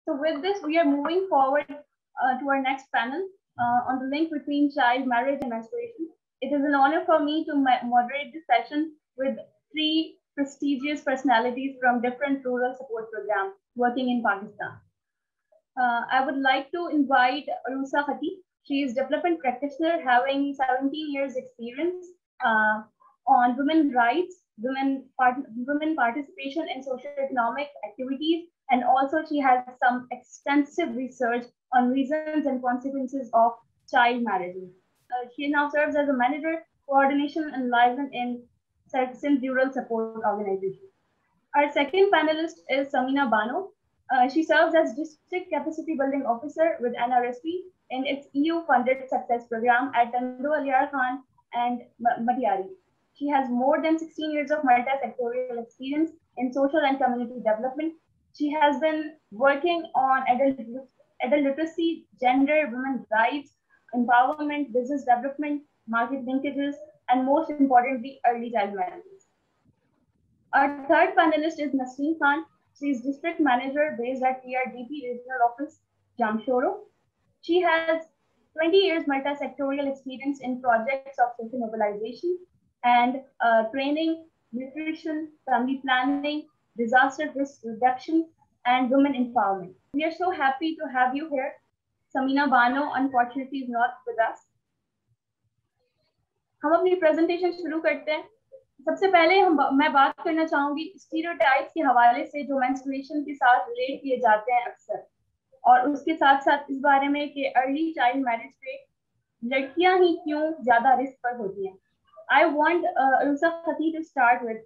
So with this, we are moving forward to our next panel on the link between child marriage and menstruation. It is an honor for me to moderate this session with three prestigious personalities from different rural support programs working in Pakistan. I would like to invite Arusa Khati. She is development practitioner having 17 years experience on women rights, women participation in socio-economic activities, and also she has some extensive research on reasons and consequences of child marriages. She now serves as a manager, coordination and liaison in Sindh Rural Support Organization. Our second panelist is Samina Bano. She serves as District Capacity Building Officer with NRSP in its EU-funded success program at Tando Aliyar Khan and Matiari. She has more than 16 years of multi-sectorial experience in social and community development. She has been working on adult literacy, gender, women's rights, empowerment, business development, market linkages, and most importantly, early child marriages. Our third panelist is Nasreen Khan. She is District Manager based at PRDP Regional Office, Jamshoro. She has 20 years multi-sectorial experience in projects of social mobilization and training, nutrition, family planning, disaster risk reduction, and women empowerment. We are so happy to have you here. Samina Bano, unfortunately, is not with us. हम अपनी presentation शुरू करते हैं. सबसे पहले मैं बात करना चाहूंगी स्टीरियोटाइप्स के हवाले से जो मेंस्ट्रुएशन के साथ रिलेट किए जाते हैं अक्सर, और उसके साथ साथ इस बारे में कि अर्ली चाइल्ड मैरिज पे लड़कियां ही क्यों ज्यादा रिस्क पर होती हैं. I want Arusa Khati to start with.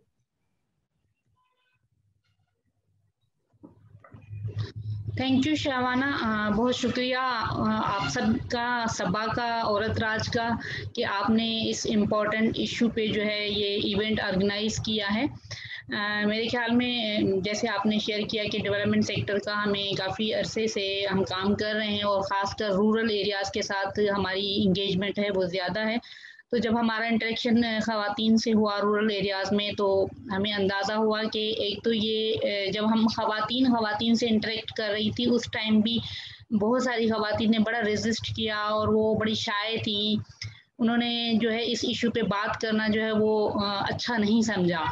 Thank you Shawana. बहुत शुक्रिया आप सबका, सबा का, औरत राज का, कि आपने इस इम्पोर्टेंट इशू पे जो है ये इवेंट ऑर्गेनाइज किया है. मेरे ख्याल में जैसे आपने शेयर किया कि डेवलपमेंट सेक्टर का हमें काफ़ी अरसे से हम काम कर रहे हैं और ख़ासकर रूरल एरियाज़ के साथ हमारी इंगेजमेंट है वो ज़्यादा है. तो जब हमारा इंटरेक्शन ख़वातीन से हुआ रूरल एरियाज़ में, तो हमें अंदाज़ा हुआ कि एक तो ये जब हम ख़वातीन से इंटरेक्ट कर रही थी उस टाइम भी बहुत सारी ख़वातीन ने बड़ा रेजिस्ट किया और वो बड़ी शाय थी. उन्होंने जो है इस इशू पे बात करना जो है वो अच्छा नहीं समझा.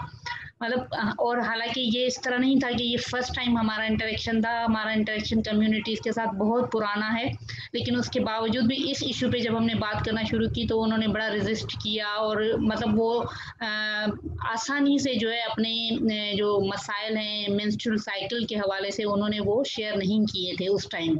मतलब और हालांकि ये इस तरह नहीं था कि ये फर्स्ट टाइम हमारा इंटरेक्शन था. हमारा इंटरेक्शन कम्युनिटीज़ के साथ बहुत पुराना है, लेकिन उसके बावजूद भी इस इशू पे जब हमने बात करना शुरू की तो उन्होंने बड़ा रेजिस्ट किया और मतलब वो आसानी से जो है अपने जो मसाइल हैं मेंस्ट्रुअल साइकिल के हवाले से उन्होंने वो शेयर नहीं किए थे उस टाइम.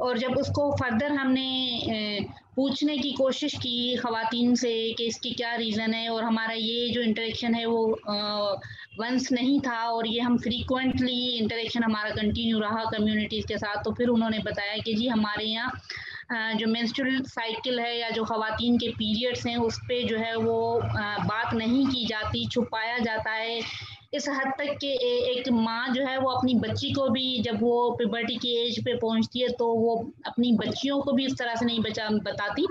और जब उसको फर्दर हमने पूछने की कोशिश की ख़वातीन से कि इसकी क्या रीज़न है, और हमारा ये जो इंटरेक्शन है वो वंस नहीं था और ये हम फ्रीक्वेंटली इंटरेक्शन हमारा कंटिन्यू रहा कम्युनिटीज़ के साथ. तो फिर उन्होंने बताया कि जी हमारे यहाँ जो मेंस्ट्रुअल साइकिल है या जो ख़वातीन के पीरियड्स हैं उस पे जो है वो बात नहीं की जाती, छुपाया जाता है इस हद तक कि एक माँ जो है वो अपनी बच्ची को भी जब वो प्यूबर्टी की एज पे पहुंचती है तो वो अपनी बच्चियों को भी इस तरह से नहीं बताती.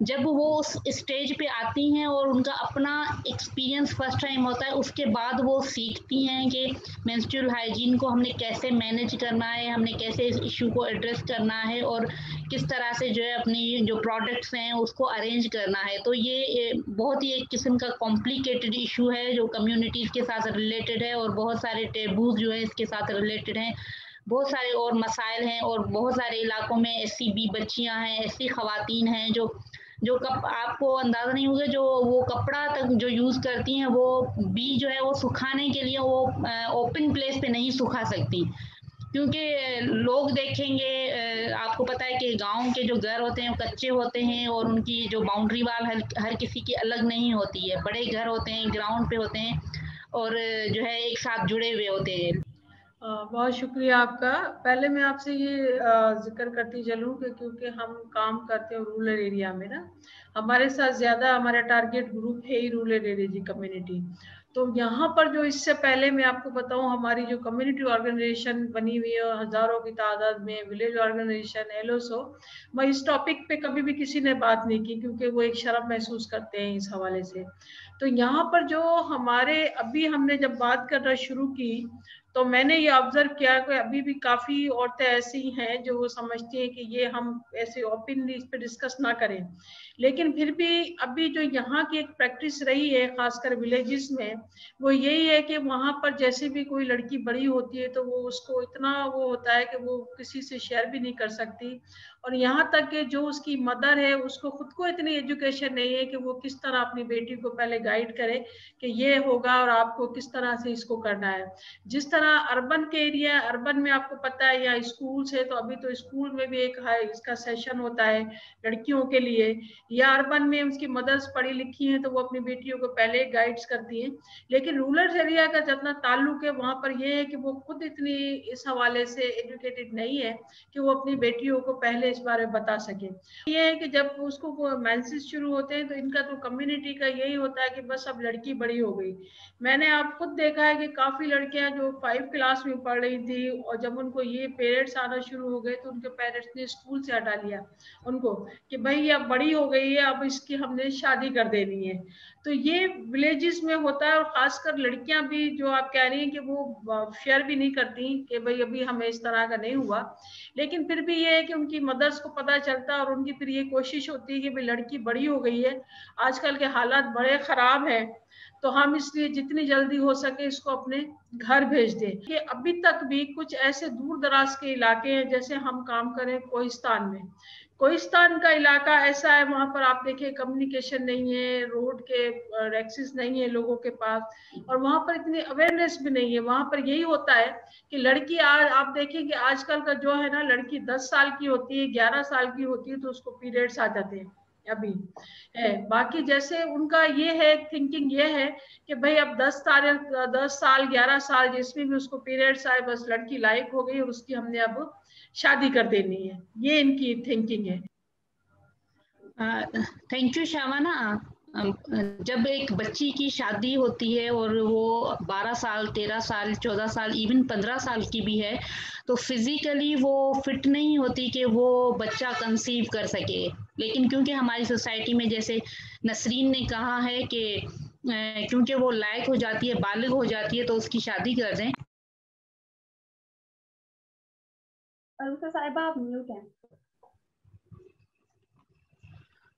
जब वो उस स्टेज पे आती हैं और उनका अपना एक्सपीरियंस फर्स्ट टाइम होता है, उसके बाद वो सीखती हैं कि मेंस्ट्रुअल हाइजीन को हमने कैसे मैनेज करना है, हमने कैसे इस इशू को एड्रेस करना है और किस तरह से जो है अपनी जो प्रोडक्ट्स हैं उसको अरेंज करना है. तो ये बहुत ही एक किस्म का कॉम्प्लिकेटेड इशू है जो कम्युनिटीज़ के साथ रिलेटेड है और बहुत सारे टेबूज जो है इसके साथ रिलेटेड हैं. बहुत सारे और मसाइल हैं और बहुत सारे इलाकों में ऐसी भी बच्चियां हैं, ऐसी ख़वातीन हैं जो आपको अंदाज़ा नहीं होगा, जो वो कपड़ा तक जो यूज़ करती हैं वो भी जो है वो सुखाने के लिए वो ओपन प्लेस पे नहीं सुखा सकती, क्योंकि लोग देखेंगे. आपको पता है कि गांव के जो घर होते हैं वो कच्चे होते हैं और उनकी जो बाउंड्री वाल हर किसी की अलग नहीं होती है. बड़े घर होते हैं, ग्राउंड पे होते हैं और जो है एक साथ जुड़े हुए होते हैं. बहुत शुक्रिया आपका. पहले मैं आपसे ये जिक्र करती चलूँ कि क्योंकि हम काम करते हैं रूरल एरिया में ना, हमारे साथ ज़्यादा हमारा टारगेट ग्रुप है ही रूरल एरिया की कम्युनिटी. तो यहाँ पर जो इससे पहले मैं आपको बताऊँ हमारी जो कम्युनिटी ऑर्गेनाइजेशन बनी हुई है हज़ारों की तादाद में, विलेज ऑर्गेनाइजेशन एलओसो, मैं इस टॉपिक पे कभी भी किसी ने बात नहीं की क्योंकि वो एक शर्म महसूस करते हैं इस हवाले से. तो यहाँ पर जो हमारे अभी हमने जब बात करना शुरू की तो तो मैंने ये ऑब्जर्व किया कि अभी भी काफी औरतें ऐसी हैं जो समझती हैं कि ये हम ऐसे ओपनली इस पे डिस्कस ना करें, लेकिन फिर भी अभी जो यहाँ की एक प्रैक्टिस रही है खासकर विलेजेस में, वो यही है कि वहां पर जैसे भी कोई लड़की बड़ी होती है तो वो उसको इतना वो होता है कि वो किसी से शेयर भी नहीं कर सकती, और यहाँ तक कि जो उसकी मदर है उसको खुद को इतनी एजुकेशन नहीं है कि वो किस तरह अपनी बेटी को पहले गाइड करे कि ये होगा और आपको किस तरह से इसको करना है। जिस तरह अर्बन के एरिया, अर्बन में आपको पता है या स्कूल है, तो अभी तो स्कूल में भी एक इसका सेशन होता है लड़कियों के लिए, या अर्बन में उसकी मदर्स पढ़ी लिखी हैं तो वो अपनी बेटियों को पहले गाइड्स करती हैं। लेकिन रूरल एरिया का जितना ताल्लुक है वहां पर ये है कि वो खुद इतनी इस हवाले से एजुकेटेड नहीं है कि वो अपनी बेटियों को पहले इस बारे में बता सके। ये है कि जब उसको मेंसेस शुरू होते हैं तो इनका तो कम्युनिटी का यही होता है कि बस अब लड़की बड़ी हो गई। मैंने आप खुद देखा है कि काफी लड़कियां जो 5 क्लास में पढ़ रही थी और जब उनको ये पेरेंट्स आना शुरू हो गए तो उनके पेरेंट्स ने स्कूल से हटा लिया उनको कि भाई अब बड़ी हो गई है, अब इसकी हमने शादी कर देनी है। तो ये विलेजेस में होता है, और खासकर लड़कियां भी जो आप कह रही हैं कि वो शेयर भी नहीं करती कि भाई अभी हमें इस तरह का नहीं हुआ, लेकिन फिर भी ये है कि उनकी मदर्स को पता चलता है और उनकी फिर ये कोशिश होती है कि भाई लड़की बड़ी हो गई है, आजकल के हालात बड़े खराब हैं, तो हम इसलिए जितनी जल्दी हो सके इसको अपने घर भेज दें। कि अभी तक भी कुछ ऐसे दूर दराज के इलाके हैं, जैसे हम काम करें कोहिस्तान में, कोहिस्तान का इलाका ऐसा है, वहां पर आप देखिए कम्युनिकेशन नहीं है, रोड के एक्सेस नहीं है लोगों के पास, और वहां पर इतनी अवेयरनेस भी नहीं है। वहां पर यही होता है कि लड़की आज आप देखें कि आजकल का जो है ना, लड़की 10 साल की होती है, 11 साल की होती है तो उसको पीरियड्स आ जाते हैं अभी है। बाकी जैसे उनका ये है, थिंकिंग ये है कि भाई अब 10 साल 11 साल जिसमें भी उसको पीरियड्स आए बस लड़की लायक हो गई और उसकी हमने अब शादी कर देनी है, ये इनकी थिंकिंग है। Thank you Shawana. जब एक बच्ची की शादी होती है और वो 12 साल 13 साल 14 साल इवन 15 साल की भी है, तो फिजिकली वो फिट नहीं होती कि वो बच्चा कंसीव कर सके। लेकिन क्योंकि हमारी सोसाइटी में जैसे नसरीन ने कहा है कि क्योंकि वो लायक हो जाती है, बालिग हो जाती है, तो उसकी शादी कर दें। साहिबा आप म्यूट हैं।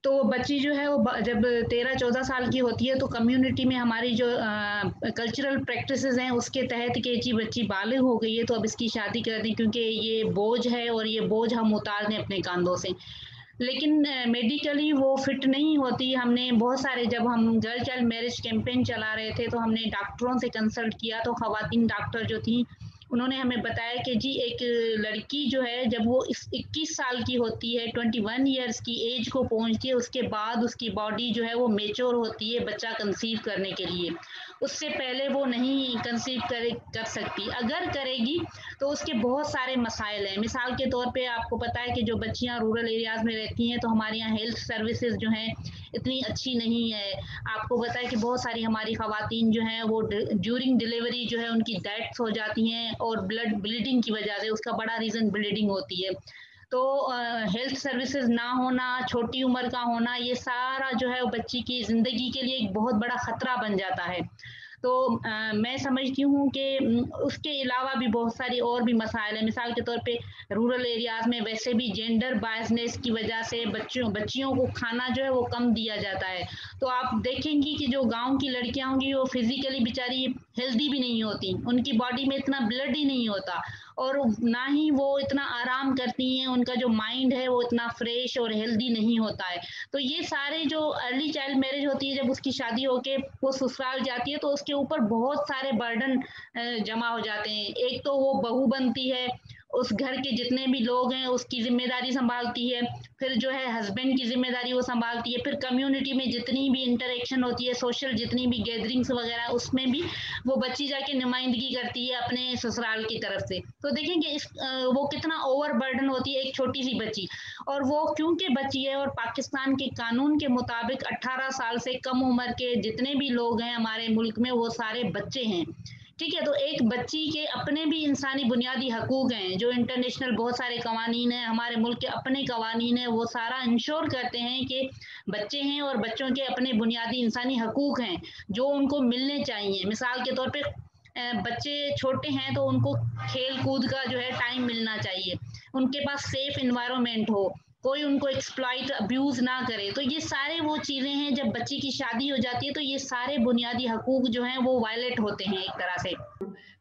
तो बच्ची जो है वो जब 13-14 साल की होती है तो कम्युनिटी में हमारी जो कल्चरल प्रैक्टिसेस हैं उसके तहत कि जी बच्ची बालिग हो गई है तो अब इसकी शादी कर दें, क्योंकि ये बोझ है और ये बोझ हम उतार दें अपने कंधों से। लेकिन मेडिकली वो फिट नहीं होती। हमने बहुत सारे, जब हम गर्ल चाइल्ड मैरिज कैंपेन चला रहे थे तो हमने डॉक्टरों से कंसल्ट किया, तो खवातीन डॉक्टर जो थी उन्होंने हमें बताया कि जी एक लड़की जो है जब वो 21 साल की होती है, 21 ईयर्स की एज को पहुंचती है, उसके बाद उसकी बॉडी जो है वो मेच्योर होती है बच्चा कंसीव करने के लिए। उससे पहले वो नहीं कंसीव कर सकती। अगर करेगी तो उसके बहुत सारे मसाइल हैं। मिसाल के तौर पे आपको पता है कि जो बच्चियां रूरल एरियाज में रहती हैं तो हमारे यहाँ हेल्थ सर्विसेज जो हैं इतनी अच्छी नहीं है। आपको पता है कि बहुत सारी हमारी खवातीन जो हैं वो ड्यूरिंग डिलीवरी जो है उनकी डेथ्स हो जाती हैं और ब्लीडिंग की वजह से, उसका बड़ा रीज़न ब्लीडिंग होती है। तो हेल्थ सर्विसेज ना होना, छोटी उम्र का होना, ये सारा जो है वो बच्ची की ज़िंदगी के लिए एक बहुत बड़ा खतरा बन जाता है। तो मैं समझती हूँ कि उसके अलावा भी बहुत सारी और भी मसाइल हैं। मिसाल के तौर पे रूरल एरियाज में वैसे भी जेंडर बायसनेस की वजह से बच्चियों को खाना जो है वो कम दिया जाता है। तो आप देखेंगी कि जो गांव की लड़कियां होंगी वो फिजिकली बेचारी हेल्दी भी नहीं होती, उनकी बॉडी में इतना ब्लड ही नहीं होता और ना ही वो इतना आराम करती हैं, उनका जो माइंड है वो इतना फ्रेश और हेल्दी नहीं होता है। तो ये सारे जो अर्ली चाइल्ड मैरिज होती है, जब उसकी शादी होके वो ससुराल जाती है तो उसके ऊपर बहुत सारे बर्डन जमा हो जाते हैं। एक तो वो बहू बनती है, उस घर के जितने भी लोग हैं उसकी जिम्मेदारी संभालती है, फिर जो है हस्बैंड की जिम्मेदारी वो संभालती है, फिर कम्युनिटी में जितनी भी इंटरेक्शन होती है, सोशल जितनी भी गैदरिंग्स वगैरह, उसमें भी वो बच्ची जाके नुमाइंदगी करती है अपने ससुराल की तरफ से। तो देखेंगे वो कितना ओवर बर्डन होती है एक छोटी सी बच्ची। और वो क्योंकि बच्ची है और पाकिस्तान के कानून के मुताबिक 18 साल से कम उम्र के जितने भी लोग हैं हमारे मुल्क में वो सारे बच्चे हैं, ठीक है। तो एक बच्ची के अपने भी इंसानी बुनियादी हकूक हैं, जो इंटरनेशनल बहुत सारे कवानीन हैं, हमारे मुल्क के अपने कवानीन हैं, वो सारा इंश्योर करते हैं कि बच्चे हैं और बच्चों के अपने बुनियादी इंसानी हकूक हैं जो उनको मिलने चाहिए। मिसाल के तौर पे बच्चे छोटे हैं तो उनको खेल कूद का जो है टाइम मिलना चाहिए, उनके पास सेफ एनवायरनमेंट हो, कोई उनको एक्सप्लॉइट अब्यूज ना करे। तो ये सारे वो चीजें हैं, जब बच्चे की शादी हो जाती है तो ये सारे बुनियादी हकूक जो हैं वो वायलेट होते हैं एक तरह से।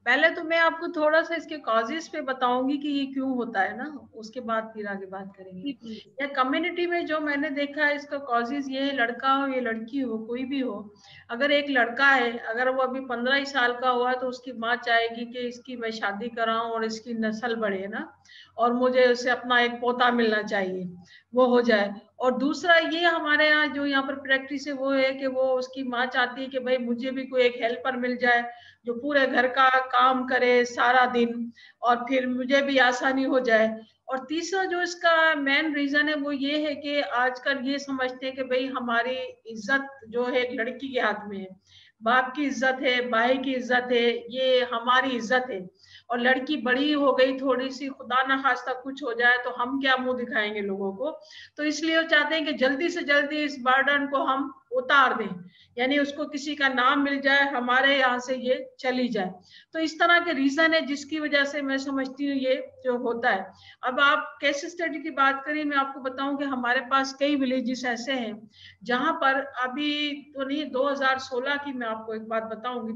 पहले तो मैं आपको थोड़ा सा इसके कॉजेस पे बताऊंगी कि ये क्यों होता है ना, उसके बाद फिर आगे बात करेंगे। या कम्युनिटी में जो मैंने देखा है इसका कॉजेस ये है, लड़का हो या लड़की हो कोई भी हो, अगर एक लड़का है अगर वो अभी 15 साल का हुआ तो उसकी माँ चाहेगी कि इसकी मैं शादी कराऊं और इसकी नस्ल बढ़े ना, और मुझे उसे अपना एक पोता मिलना चाहिए, वो हो जाए। और दूसरा ये हमारे यहाँ जो यहाँ पर प्रैक्टिस है वो है कि वो उसकी माँ चाहती है कि भाई मुझे भी कोई एक हेल्पर मिल जाए जो पूरे घर का काम करे सारा दिन, और फिर मुझे भी आसानी हो जाए। और तीसरा जो इसका मेन रीजन है वो ये है कि आजकल ये समझते हैं कि भाई हमारी इज्जत जो है एक लड़की के हाथ में है, बाप की इज्जत है, भाई की इज्जत है, ये हमारी इज्जत है। और लड़की बड़ी हो गई थोड़ी सी, खुदा ना खास्ता कुछ हो जाए तो हम क्या मुंह दिखाएंगे लोगों को, तो इसलिए वो चाहते हैं कि जल्दी से जल्दी इस बर्डन को हम उतार दें, यानी उसको किसी का नाम मिल जाए, हमारे यहाँ से ये चली जाए। तो इस तरह के रीजन है जिसकी वजह से मैं समझती हूँ ये जो होता है। अब आप केस स्टडी की बात करें, मैं आपको बताऊं कि हमारे पास कई विलेजेस ऐसे हैं जहां पर अभी तो नहीं, 2016 की मैं आपको एक बात बताऊंगी।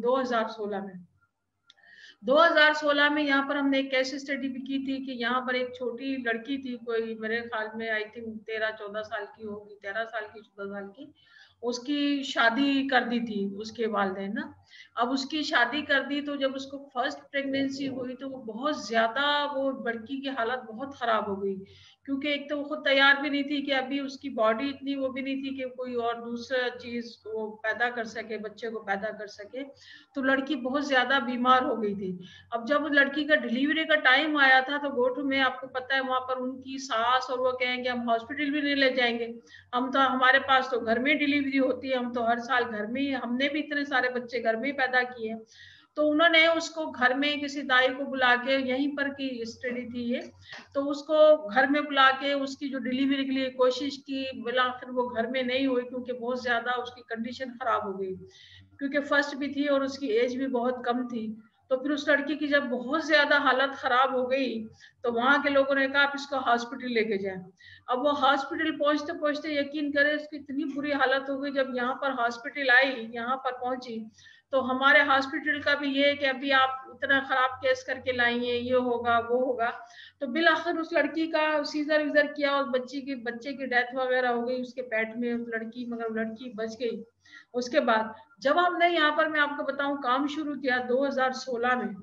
2016 में यहाँ पर हमने एक केस स्टडी भी की थी कि यहाँ पर एक छोटी लड़की थी, कोई मेरे ख्याल में आई थिंक 13-14 साल की होगी, 13 साल की 14 साल की, उसकी शादी कर दी थी उसके वालिदैन ना। अब उसकी शादी कर दी तो जब उसको फर्स्ट प्रेगनेंसी हुई तो वो बहुत ज्यादा, वो लड़की की हालत बहुत खराब हो गई, क्योंकि एक तो वो खुद तैयार भी नहीं थी कि अभी उसकी बॉडी इतनी वो भी नहीं थी कि कोई और दूसरा चीज वो पैदा कर सके, बच्चे को पैदा कर सके। तो लड़की बहुत ज्यादा बीमार हो गई थी। अब जब लड़की का डिलीवरी का टाइम आया था तो गोठू में आपको पता है वहां पर उनकी सास और वो कहेंगे हम हॉस्पिटल भी नहीं ले जाएंगे, हम तो, हमारे पास तो घर में डिलीवरी होती है, हम तो हर साल घर में ही, हमने भी इतने सारे बच्चे घर में ही पैदा किए। तो उन्होंने उसको घर में किसी दाई को बुला के, यहीं पर की स्टडी थी ये, तो उसको घर में बुला के उसकी जो डिलीवरी के लिए कोशिश की, बोला फिर वो घर में नहीं हुई क्योंकि बहुत ज्यादा उसकी कंडीशन खराब हो गई, क्योंकि फर्स्ट भी थी और उसकी एज भी बहुत कम थी। तो फिर उस लड़की की जब बहुत ज्यादा हालत खराब हो गई तो वहां के लोगों ने कहा आप इसको हॉस्पिटल लेके जाएं। अब वो हॉस्पिटल पहुंचते पहुंचते यकीन करें उसकी इतनी बुरी हालत हो गई, जब यहाँ पर हॉस्पिटल आई, यहाँ पर पहुंची, तो हमारे हॉस्पिटल का भी ये है कि अभी आप इतना खराब केस करके लाई हैं, ये होगा वो होगा। तो बिल आखिर उस लड़की का सीजर विजर किया और बच्चे की डेथ वगैरह हो गई उसके पेट में उस लड़की, मगर लड़की बच गई। उसके बाद जब हमने यहाँ पर, मैं आपको बताऊं, काम शुरू किया 2016 में,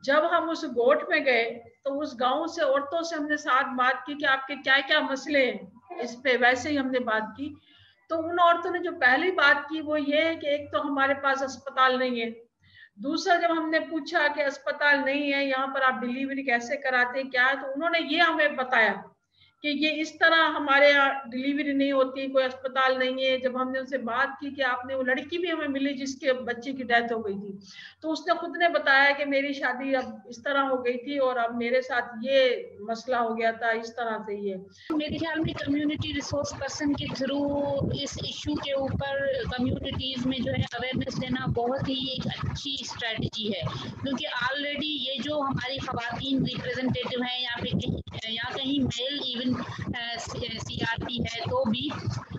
जब हम उस गोठ में गए तो उस गांव से औरतों से हमने साथ बात की कि आपके क्या क्या मसले हैं इस पे, वैसे ही हमने बात की। तो उन औरतों ने जो पहली बात की वो ये है कि एक तो हमारे पास अस्पताल नहीं है, दूसरा जब हमने पूछा कि अस्पताल नहीं है यहाँ पर आप डिलीवरी कैसे कराते हैं क्या है, तो उन्होंने ये हमें बताया कि ये इस तरह हमारे यहाँ डिलीवरी नहीं होती, कोई अस्पताल नहीं है। जब हमने उनसे बात की कि आपने, वो लड़की भी हमें मिली जिसके बच्चे की डेथ हो गई थी, तो उसने खुद ने बताया कि मेरी शादी अब इस तरह हो गई थी और अब मेरे साथ ये मसला हो गया था, इस तरह से ये। मेरे ख्याल में कम्युनिटी रिसोर्स पर्सन के थ्रू इस इशू के ऊपर कम्युनिटीज में जो है अवेयरनेस देना बहुत ही एक अच्छी स्ट्रेटजी है, क्योंकि ऑलरेडी ये जो हमारी खवातीन रिप्रेजेंटेटिव हैं यहाँ कहीं मेल इवन सीआरपी है तो भी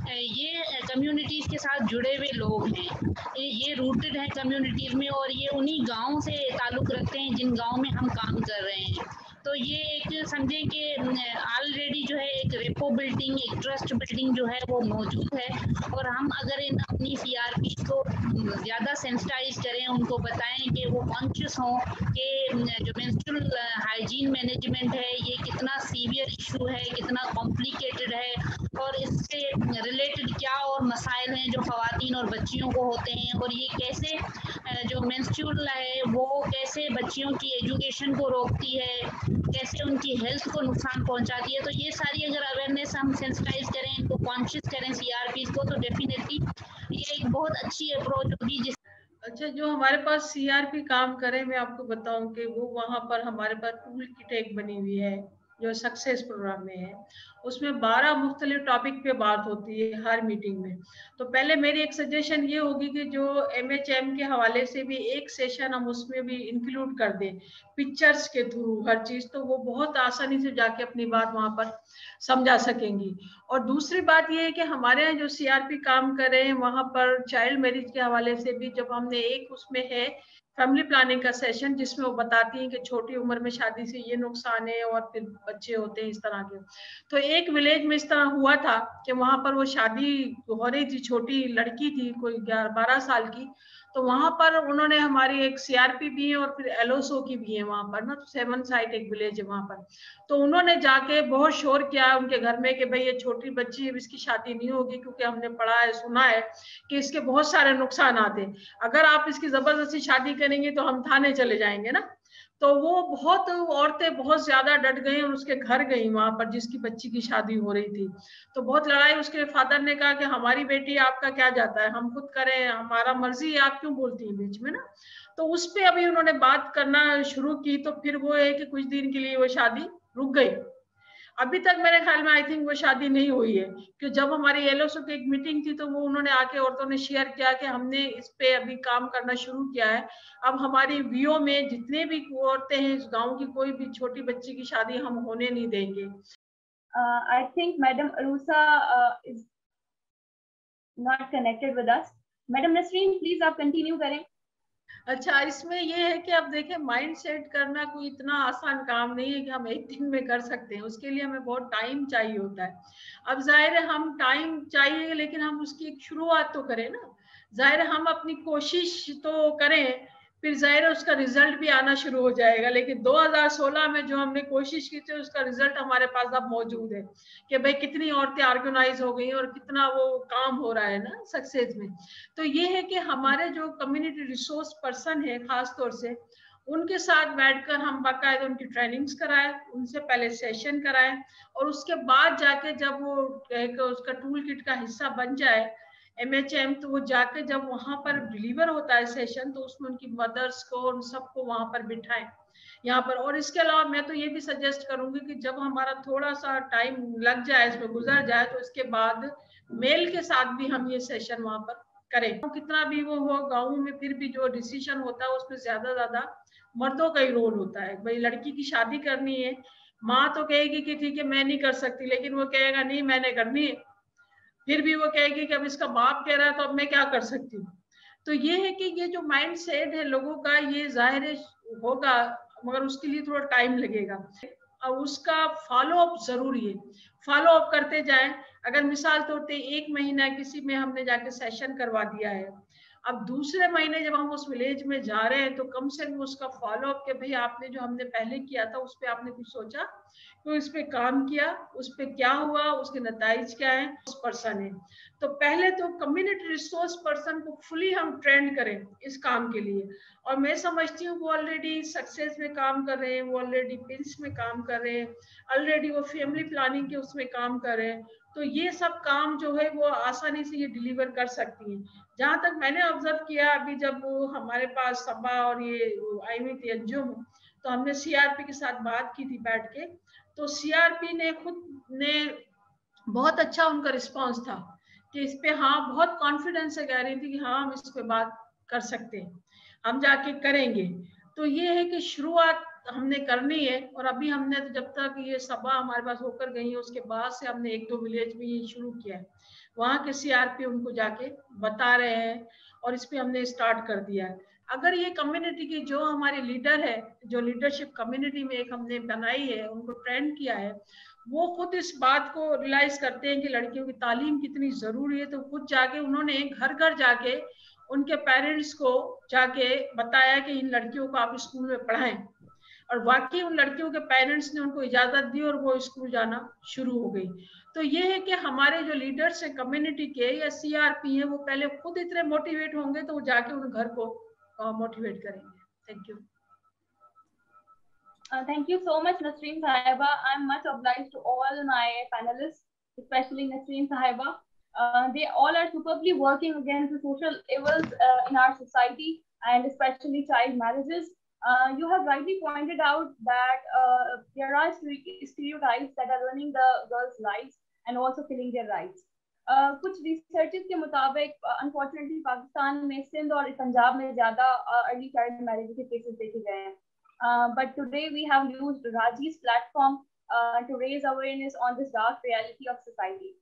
ये कम्युनिटीज के साथ जुड़े हुए लोग हैं, ये रूटेड है कम्युनिटीज में और ये उन्हीं गाँव से ताल्लुक रखते हैं जिन गाँव में हम काम कर रहे हैं। तो ये एक समझें कि ऑलरेडी जो है एक रेपो बिल्डिंग, एक ट्रस्ट बिल्डिंग जो है वो मौजूद है, और हम अगर इन अपनी सीआरपी को ज़्यादा सेंसिटाइज करें, उनको बताएं कि वो कॉन्शियस हों कि जो मेंस्ट्रुअल हाइजीन मैनेजमेंट है ये कितना सीवियर इशू है, कितना कॉम्प्लिकेटेड है, और इससे रिलेटेड क्या और मसाइल हैं जो ख़वातीन और बच्चियों को होते हैं, और ये कैसे जो मेंस्ट्रुअल है वो कैसे बच्चियों की एजुकेशन को रोकती है, कैसे उनकी हेल्थ को नुकसान पहुंचाती है। तो ये सारी अगर अवेयरनेस हम सेंसिटाइज करें, इनको कॉन्शियस करें सीआरपीज को, तो डेफिनेटली ये एक बहुत अच्छी अप्रोच होगी। जिस अच्छा, जो हमारे पास सीआरपी काम करे, मैं आपको बताऊं कि वो वहां पर हमारे पास टूल किट एक बनी हुई है, जो सक्सेस प्रोग्राम में है, उसमें 12 मुख्तलिफ टॉपिक पे बात होती है हर मीटिंग में। तो पहले मेरी एक सजेशन ये होगी कि जो MHM के हवाले से भी एक सेशन हम उसमें भी इंक्लूड कर दें, पिक्चर्स के थ्रू हर चीज, तो वो बहुत आसानी से जाके अपनी बात वहां पर समझा सकेंगी। और दूसरी बात ये है कि हमारे यहाँ जो CRP काम कर रहे हैं, वहां पर चाइल्ड मैरिज के हवाले से भी जब हमने एक उसमें है फैमिली प्लानिंग का सेशन, जिसमें वो बताती हैं कि छोटी उम्र में शादी से ये नुकसान है और फिर बच्चे होते हैं इस तरह के। तो एक विलेज में इस तरह हुआ था कि वहां पर वो शादी हो रही थी, छोटी लड़की थी कोई 11-12 साल की। तो वहां पर उन्होंने, हमारी एक CRP भी है और फिर LOSO की भी है वहां पर ना, तो 7 साइट एक विलेज है वहां पर। तो उन्होंने जाके बहुत शोर किया उनके घर में कि भाई ये छोटी बच्ची है, इसकी शादी नहीं होगी, क्योंकि हमने पढ़ा है, सुना है कि इसके बहुत सारे नुकसान आते हैं, अगर आप इसकी जबरदस्ती शादी करेंगे तो हम थाने चले जाएंगे ना। तो वो बहुत औरतें बहुत ज्यादा डट गई और उसके घर गई वहां पर जिसकी बच्ची की शादी हो रही थी। तो बहुत लड़ाई, उसके फादर ने कहा कि हमारी बेटी, आपका क्या जाता है, हम खुद करें, हमारा मर्जी है, आप क्यों बोलती हैं बीच में ना। तो उस पे अभी उन्होंने बात करना शुरू की, तो फिर वो है कि कुछ दिन के लिए वो शादी रुक गई। अभी तक मेरे ख्याल में आई थिंक वो शादी नहीं हुई है, कि जब हमारी LOSO की एक मीटिंग थी तो वो उन्होंने आके औरतों ने शेयर किया कि हमने इस पे अभी काम करना शुरू किया है। अब हमारी VO में जितने भी औरतें हैं इस गांव की, कोई भी छोटी बच्ची की शादी हम होने नहीं देंगे। I think Madam Arusa is not connected with us. Madam Nasreen, please आप continue करें। अच्छा, इसमें ये है कि अब देखें, माइंड सेट करना कोई इतना आसान काम नहीं है कि हम एक दिन में कर सकते हैं, उसके लिए हमें बहुत टाइम चाहिए होता है। अब जाहिर है हम टाइम चाहिए, लेकिन हम उसकी एक शुरुआत तो करें ना। जाहिर है हम अपनी कोशिश तो करें, फिर जाहिर है उसका रिजल्ट भी आना शुरू हो जाएगा। लेकिन 2016 में जो हमने कोशिश की थी उसका रिजल्ट हमारे पास अब मौजूद है कि भाई कितनी औरतें ऑर्गेनाइज हो गई और कितना वो काम हो रहा है ना सक्सेस में। तो ये है कि हमारे जो कम्युनिटी रिसोर्स पर्सन है खास तौर से, उनके साथ बैठकर हम बाकायदा उनकी ट्रेनिंग्स कराएं, उनसे पहले सेशन कराएं, और उसके बाद जाके जब वो उसका टूल किट का हिस्सा बन जाए MHM, तो वो जाके जब वहां पर डिलीवर होता है सेशन, तो उसमें उनकी मदर्स को, उन सबको वहां पर बिठाएं यहाँ पर। और इसके अलावा मैं तो ये भी सजेस्ट करूंगी कि जब हमारा थोड़ा सा टाइम लग जाए, इसमें गुजर जाए, तो इसके बाद मेल के साथ भी हम ये सेशन वहां पर करें। कितना भी वो हो, गाँव में फिर भी जो डिसीजन होता है उसमें ज्यादा मर्दों का ही रोल होता है। भाई लड़की की शादी करनी है, माँ तो कहेगी कि ठीक है मैं नहीं कर सकती, लेकिन वो कहेगा नहीं मैंने करनी है, फिर भी वो कहेगी कि अब इसका बाप कह रहा है तो अब मैं क्या कर सकती हूँ। तो ये है कि ये जो माइंड सेट है लोगों का, ये जाहिर होगा, मगर उसके लिए थोड़ा टाइम लगेगा। अब उसका फॉलो अप जरूरी है, फॉलो अप करते जाएं। अगर मिसाल तौर पे 1 महीना किसी में हमने जाके सेशन करवा दिया है, अब दूसरे महीने जब हम उस विलेज में जा रहे हैं, तो कम से कम उसका फॉलो अप के भाई आपने जो हमने पहले किया था उस पर आपने कुछ सोचा, तो इस पे काम किया, उस पे क्या हुआ, उसके नतीजे क्या है, उस पर्सन है। तो पहले तो कम्युनिटी रिसोर्स पर्सन को फुली हम ट्रेंड करें इस काम के लिए। और मैं समझती हूँ वो ऑलरेडी सक्सेस में काम कर रहे हैं, वो ऑलरेडी पिंस में काम कर रहे हैं, ऑलरेडी वो फैमिली प्लानिंग के उसमें काम कर रहे हैं। तो ये सब काम जो है वो आसानी से ये डिलीवर कर सकती हैं। जहां तक मैंने ऑब्जर्व किया, अभी जब हमारे पास सबा और ये आई हुई थी अंजुम, तो हमने CRP के साथ बात की थी बैठ के, तो CRP ने खुद ने बहुत अच्छा उनका रिस्पांस था कि इस पे हाँ बहुत कॉन्फिडेंस से कह रही थी कि हाँ हम इस पे बात कर सकते हैं, हम जाके करेंगे। तो ये है कि शुरुआत हमने करनी है। और अभी हमने तो जब तक ये सभा हमारे पास होकर गई है उसके बाद से हमने 1-2 विलेज में ये शुरू किया है, वहाँ के CRP उनको जाके बता रहे हैं और इस पे हमने स्टार्ट कर दिया है। अगर ये कम्युनिटी की जो हमारे लीडर है, जो लीडरशिप कम्युनिटी में एक हमने बनाई है, उनको ट्रेंड किया है, वो खुद इस बात को रियलाइज करते हैं कि लड़कियों की तालीम कितनी जरूरी है, तो खुद जाके उन्होंने घर घर जाके उनके पेरेंट्स को जाके बताया कि इन लड़कियों को आप स्कूल में पढ़ाएं। और वाकई उन लड़कियों के पेरेंट्स ने उनको इजाजत दी और वो स्कूल जाना शुरू हो गई। तो ये है कि हमारे जो लीडर्स हैं कम्युनिटी के या CRP हैं, वो पहले खुद इतने मोटिवेट होंगे तो वो जाके उन घर को मोटिवेट करेंगे। Thank you. Thank you so much, Nasreen Sahiba. I'm much obliged to all my panelists, especially Nasreen Sahiba. They all are superbly working against the social evils in our society, and especially child marriages. You have rightly pointed out that there are stereotypes that are running the girls' lives and also killing their rights. कुछ researches के मुताबिक unfortunately Pakistan में सिंध और पंजाब में ज़्यादा early child marriage के cases देखे गए हैं. But today we have used Raji's platform to raise awareness on this dark reality of society.